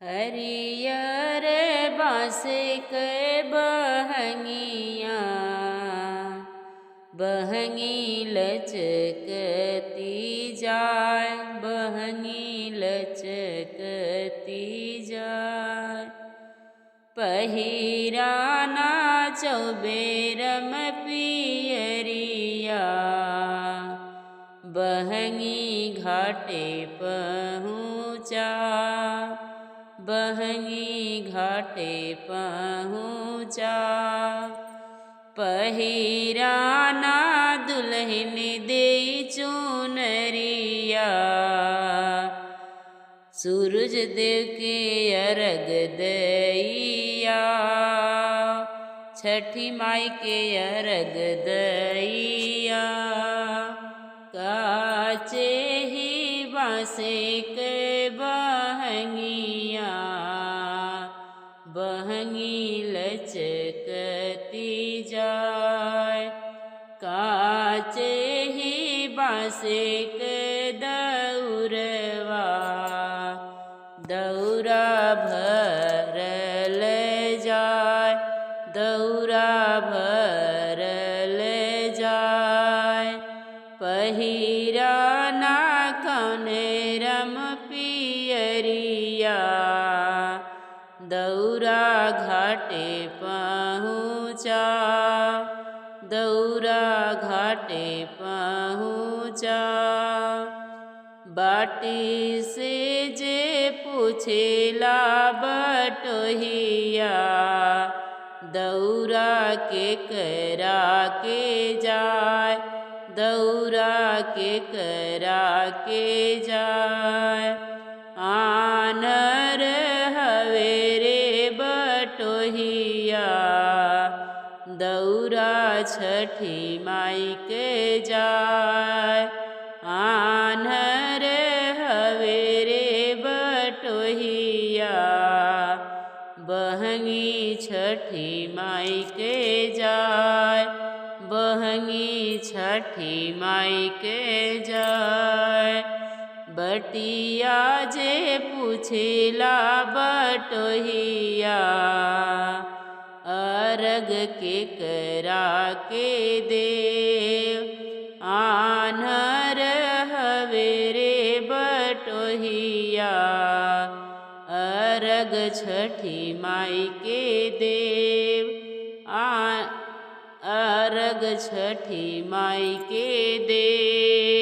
हरियर बाँस के बहंगिया बहंगी लचकती जाय, बहंगी लचकती जाय। पहिराना चौबेरम पियरिया, बहंगी घाटे पहुँचा, बहंगी घाटे पहुँचा। पहिराना दुल्हन दे चुनरिया, सूरज देव के अर्घ दैया, छठी माई के अर्घ दैया। काचे ही बाँसे के बहंगिया, बहंगी लचकती जाय। काचे ही बाँसे के दौरवा, दौरा भरल जाय, दौरा भरल जाय। पहिराना कौनेरम पियरिया, दौरा घाटे पहुँचा, दौरा घाटे पहुँचा। बाटी से जे पूछेला बटोहिया, दौरा के करा के जाय, दौरा के करा के जाय। आनर हवे रे बटोहिया, दौरा छठी माई के जाय। आनर हवे रे बटोहिया, बहंगी छठी माई के जाय, बहंगी छठी माई के जाय। बटिया जे पूछेला बटोहिया, अर्घ के करा के देव। आन्हर हवे रे बटोहिया, अर्घ छठी माई के देव। अर्घ छठी माई के देव।